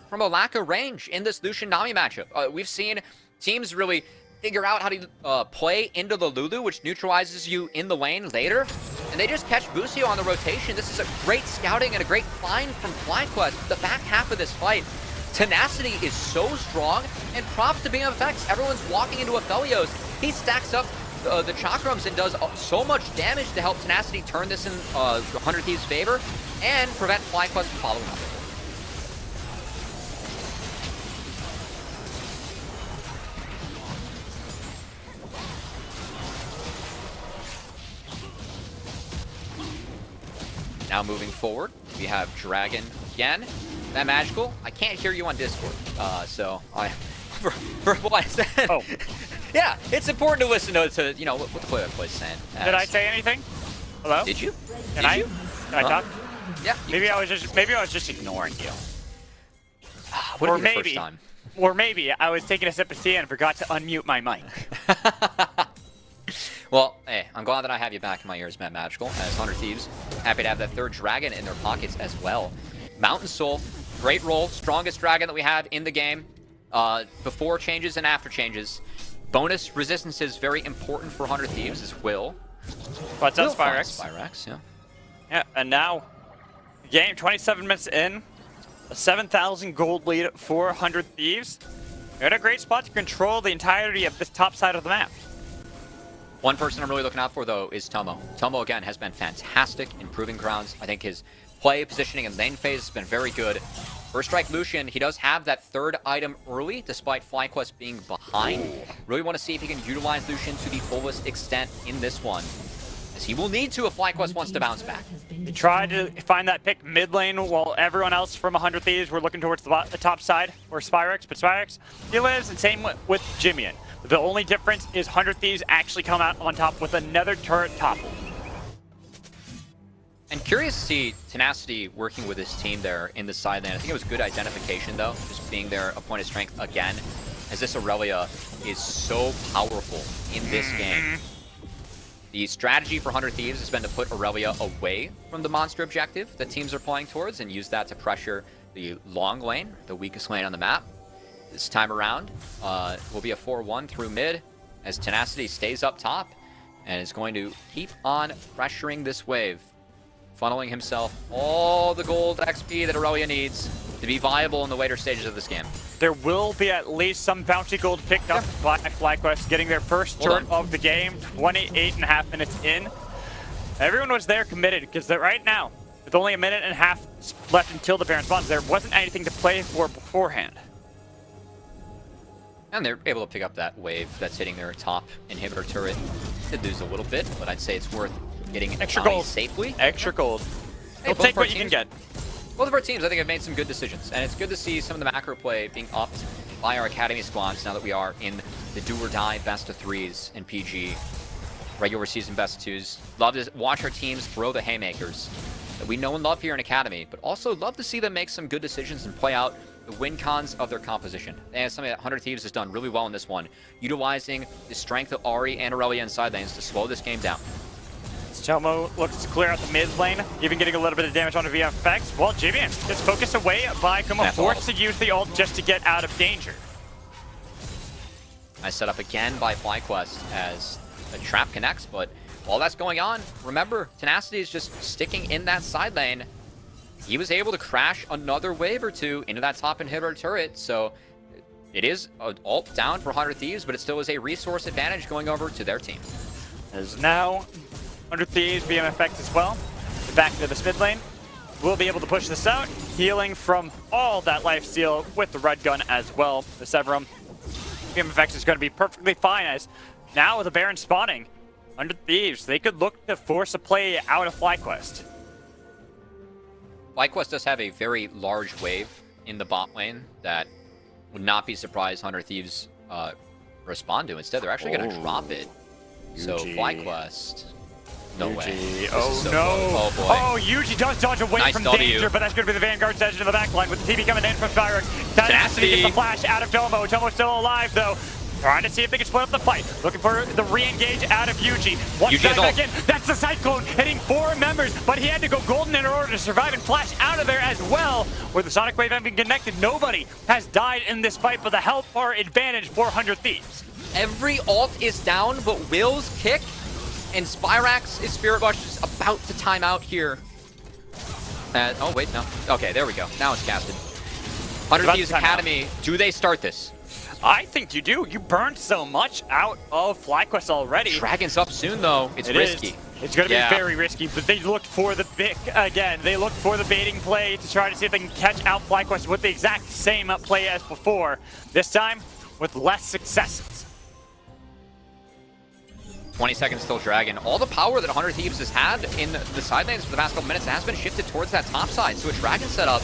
B: from a lack of range in this Lucian Nami matchup. We've seen teams really figure out how to play into the Lulu, which neutralizes you in the lane later, and they just catch Busio on the rotation. This is a great scouting and a great find from FlyQuest. The back half of this fight, Tenacity is so strong, and props to BMFX. Everyone's walking into Aphelios. He stacks up the chakrams and does so much damage to help Tenacity turn this in 100 Thieves' favor and prevent FlyQuest from following up. Now moving forward, we have Dragon again. That magical. I can't hear you on Discord, so for what I said.
C: Oh.
B: Yeah, it's important to listen to you know what the player is saying.
C: Did I say anything? Hello?
B: Did you?
C: Can I talk?
B: Yeah.
C: Maybe I was just ignoring you.
B: Would
C: Or
B: be the
C: maybe.
B: first time.
C: Or maybe I was taking a sip of tea and forgot to unmute my mic.
B: Well, hey, I'm glad that I have you back in my ears, Matt Magical, as 100 Thieves. Happy to have that third dragon in their pockets as well. Mountain Soul, great roll, strongest dragon that we have in the game, before changes and after changes. Bonus resistance is very important for 100 Thieves as Will.
C: What's up, Spyrex?
B: Spyrex, yeah.
C: Yeah, and now, game 27 minutes in, a 7,000 gold lead for 100 Thieves. They're in a great spot to control the entirety of this top side of the map.
B: One person I'm really looking out for, though, is Tomo. Tomo, again, has been fantastic in proving grounds. I think his play, positioning, and lane phase has been very good. First Strike Lucian, he does have that third item early, despite FlyQuest being behind. Really want to see if he can utilize Lucian to the fullest extent in this one, as he will need to if FlyQuest wants to bounce back.
C: He tried to find that pick mid lane while everyone else from 100 Thieves were looking towards the top side, or Spyrex, but Spyrex, he lives, and same with Jimian. The only difference is 100 Thieves actually come out on top with another turret topple.
B: And curious to see Tenacity working with his team there in the side lane. I think it was good identification, though, just being there a point of strength again, as this Aurelia is so powerful in this game. The strategy for 100 Thieves has been to put Aurelia away from the monster objective that teams are playing towards and use that to pressure the long lane, the weakest lane on the map. This time around, will be a 4-1 through mid as Tenacity stays up top and is going to keep on pressuring this wave, funneling himself all the gold XP that Aurelia needs to be viable in the later stages of this game.
C: There will be at least some bounty gold picked up by FlyQuest, getting their first turn of the game, 28.5 minutes in. Everyone was there committed, because right now, with only a minute and a half left until the Baron spawns, there wasn't anything to play for beforehand.
B: And they're able to pick up that wave that's hitting their top inhibitor turret. Did lose a little bit, but I'd say it's worth getting
C: Extra gold
B: safely.
C: Extra gold.
B: Hey,
C: You'll take what you can get.
B: Both of our teams, I think, have made some good decisions, and it's good to see some of the macro play being upped by our academy squads now that we are in the do-or-die best-of-3s in PG, regular season best-of-2s. Love to watch our teams throw the haymakers that we know and love here in academy, but also love to see them make some good decisions and play out the win cons of their composition. And something that 100 Thieves has done really well in this one, utilizing the strength of Ahri and Aurelia in side lanes to slow this game down.
C: Tomo looks to clear out the mid lane, even getting a little bit of damage on the VFX. Well, Jimian gets focused away by Kuma, forced to use the ult just to get out of danger.
B: Nice setup again by FlyQuest as a trap connects, but while that's going on, remember, Tenacity is just sticking in that side lane. He was able to crash another wave or two into that top inhibitor turret, so it is an ult down for 100 Thieves, but it still is a resource advantage going over to their team.
C: As now 100 Thieves, BMFX as well. Back into the mid lane. We'll be able to push this out. Healing from all that life steal with the red gun as well. The Severum. BMFX is going to be perfectly fine as now with the Baron spawning. 100 Thieves, they could look to force a play out of FlyQuest.
B: FlyQuest does have a very large wave in the bot lane that would not be surprised 100 Thieves respond to. Instead, they're actually going to drop it. So FlyQuest... No way.
C: Oh,
B: so
C: no.
B: Oh, boy.
C: Oh, Yuji does dodge away from danger, but that's going to be the Vanguard's edge in the back line with the TP coming in from Spyrex. Tenacity gets the flash out of Tomo. Tomo's still alive, though. Trying to see if they can split up the fight. Looking for the re-engage out of Yuji. One shot back in. That's the Cyclone hitting 4 members, but he had to go golden in order to survive and flash out of there as well. With the Sonic Wave having connected, nobody has died in this fight, but the health bar advantage for 100 Thieves.
B: Every ult is down, but Will's kick and Spyrax's Spirit Rush is about to time out here. Oh, wait, no. Okay, there we go. Now it's casted. 100 Thieves Academy, do they start this?
C: I think you do. You burned so much out of FlyQuest already.
B: Dragon's up soon, though. It's risky.
C: It's going to be very risky, but they looked for the again. They looked for the baiting play to try to see if they can catch out FlyQuest with the exact same play as before. This time, with less successes.
B: 20 seconds till Dragon. All the power that 100 Thieves has had in the side lanes for the past couple minutes has been shifted towards that top side, so a Dragon setup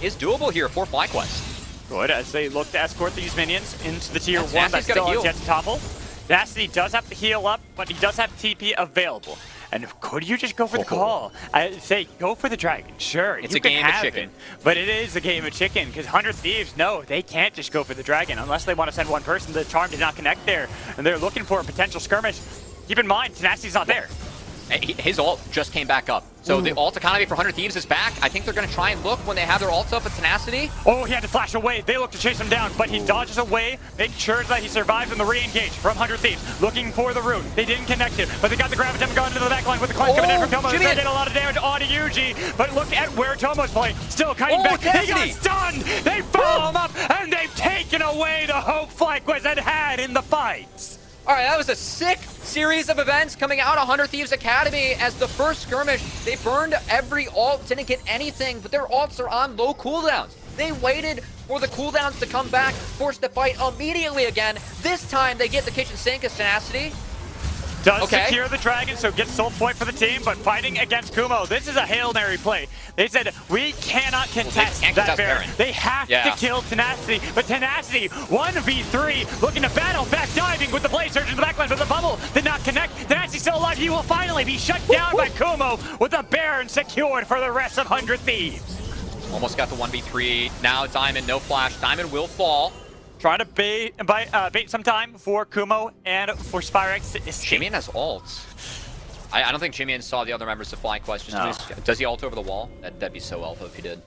B: is doable here for FlyQuest.
C: Good, as they look to escort these minions into the tier 1 that still has yet to topple. Nasty does have to heal up, but he does have TP available. And could you just go for the call? I say go for the dragon. Sure,
B: It's
C: you
B: a
C: can
B: game of
C: have
B: chicken.
C: it, but it is a game of chicken because 100 Thieves, no, they can't just go for the dragon unless they want to send one person. The charm did not connect there, and they're looking for a potential skirmish. Keep in mind, Tenacity's not there.
B: His ult just came back up. So the ult economy for 100 Thieves is back. I think they're going to try and look when they have their ults up at Tenacity.
C: Oh, he had to flash away. They look to chase him down, but he dodges away, making sure that he survives in the re-engage from 100 Thieves, looking for the root. They didn't connect it, but they got the gravitum going into the backline with the cleanse coming in from Tomo. They did a lot of damage on Yuji, but look at where Tomo's playing. Still kiting back. He got stunned. They follow him up, and they've taken away the hope FlyQuest had in the fights.
B: All right, that was a sick series of events coming out of 100 Thieves Academy. As the first skirmish, they burned every ult, didn't get anything, but their ults are on low cooldowns. They waited for the cooldowns to come back, forced to fight immediately again. This time, they get the kitchen sink as Tenacity.
C: Does secure the dragon, so gets soul point for the team, but fighting against Kumo, this is a Hail Mary play. They said, we cannot contest that Baron. They have to kill Tenacity, but Tenacity, 1v3, looking to battle, back diving with the blade surge in the backline, but the bubble did not connect. Tenacity still alive, he will finally be shut down by Kumo with the Baron secured for the rest of 100 Thieves.
B: Almost got the 1v3. Now Diamond, no flash. Diamond will fall.
C: Trying to bait some time for Kumo and for Spyrex to escape.
B: Jimian has ults. I don't think Jimian saw the other members of FlyQuest. Does he ult over the wall? That'd be so alpha if he did.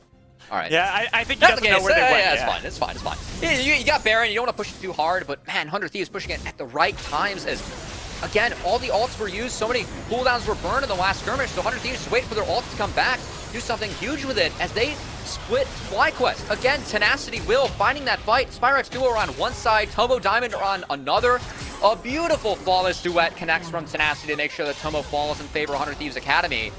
B: All right.
C: Yeah, I think he doesn't know where they went.
B: Yeah, it's fine. It's fine. You got Baron. You don't want to push it too hard, but man, 100 Thieves pushing it at the right times as, again, all the ults were used. So many cooldowns were burned in the last skirmish. So 100 Thieves just wait for their ults to come back, do something huge with it as they split FlyQuest. Again, Tenacity will finding that fight. Spyrex Duo are on one side, Tomo Diamond are on another. A beautiful flawless duet connects from Tenacity to make sure that Tomo falls in favor of 100 Thieves Academy.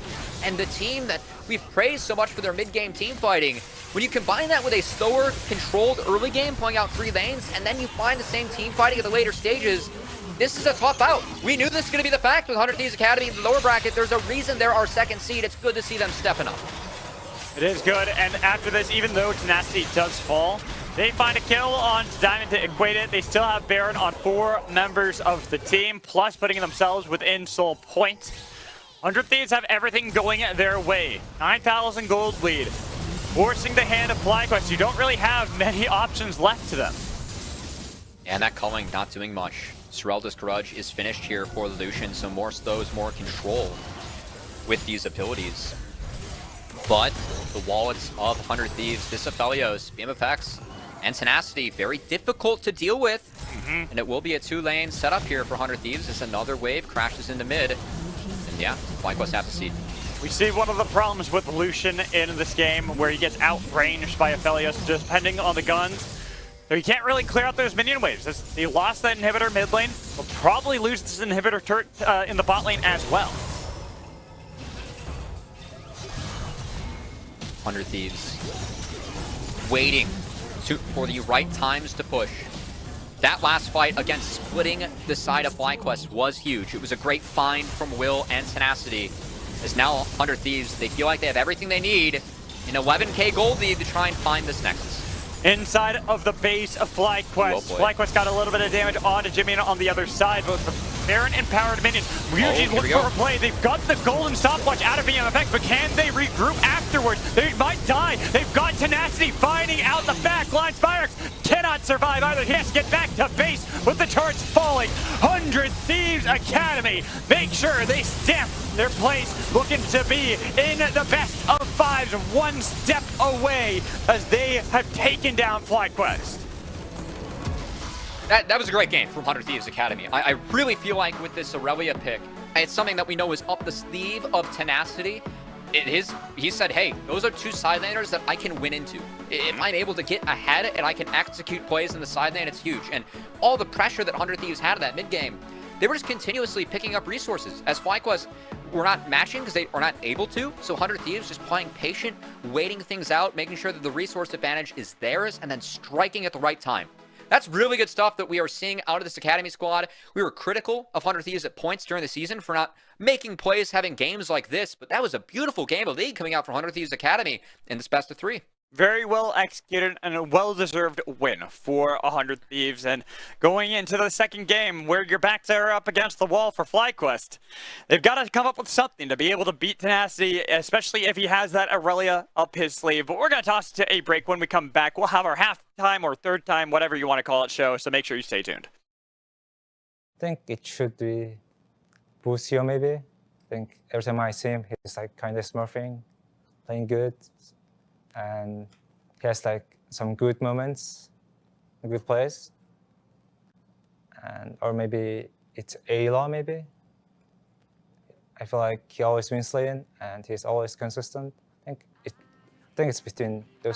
B: And the team that we've praised so much for their mid-game team fighting, when you combine that with a slower, controlled early game, pulling out 3 lanes, and then you find the same team fighting at the later stages, this is a tough out. We knew this was going to be the fact with 100 Thieves Academy in the lower bracket. There's a reason they're our second seed. It's good to see them stepping up.
C: It is good, and after this, even though Tenacity does fall, they find a kill on Diamond to equate it. They still have Baron on 4 members of the team, plus putting themselves within soul points. 100 Thieves have everything going their way. 9,000 gold lead, forcing the hand of FlyQuest. You don't really have many options left to them.
B: And that culling not doing much. Serelda's Grudge is finished here for Lucian, so more slows, more control with these abilities. But the wallets of 100 Thieves, Disafelios, BMFX, and Tenacity, very difficult to deal with. And it will be a 2-lane setup here for 100 Thieves as another wave crashes into mid. And yeah, FlyQuest have the seed.
C: We see one of the problems with Lucian in this game where he gets outranged by Aphelios, just depending on the guns. So he can't really clear out those minion waves. As he lost that inhibitor mid lane, will probably lose this inhibitor turret in the bot lane as well.
B: 100 Thieves waiting for the right times to push. That last fight against splitting the side of FlyQuest was huge. It was a great find from Will and Tenacity. As now 100 Thieves, they feel like they have everything they need in 11k gold lead to try and find this Nexus.
C: Inside of the base of FlyQuest. FlyQuest got a little bit of damage onto Jimmy on the other side, but the Baron empowered minions. Ryuji look for a play. They've got the golden stopwatch out of BMFX, but can they regroup afterwards? They might die. They've got Tenacity finding out the back line. Spyrex cannot survive either. He has to get back to base with the turrets falling. 100 Thieves Academy make sure they stamp their place, looking to be in the best of 5s, one step away as they have taken down FlyQuest.
B: That was a great game from 100 Thieves Academy. I really feel like with this Aurelia pick, it's something that we know is up the sleeve of Tenacity. He said, hey, those are 2 side laners that I can win into. If I'm able to get ahead and I can execute plays in the side lane, it's huge. And all the pressure that 100 Thieves had in that mid game, they were just continuously picking up resources. As FlyQuest were not matching because they are not able to. So 100 Thieves just playing patient, waiting things out, making sure that the resource advantage is theirs, and then striking at the right time. That's really good stuff that we are seeing out of this Academy squad. We were critical of 100 Thieves at points during the season for not making plays, having games like this, but that was a beautiful game of League coming out from 100 Thieves Academy in this best of 3.
C: Very well executed and a well-deserved win for 100 Thieves. And going into the second game where your backs are up against the wall for FlyQuest, they've got to come up with something to be able to beat Tenacity, especially if he has that Aurelia up his sleeve. But we're going to toss it to a break. When we come back, we'll have our halftime or third time, whatever you want to call it, show. So make sure you stay tuned.
F: I think it should be Busio maybe. I think every time I see him, he's like kind of smurfing, playing good, and he has like some good moments, good plays. And or maybe it's Ayla maybe. I feel like he always wins lane and he's always consistent. I think it's between those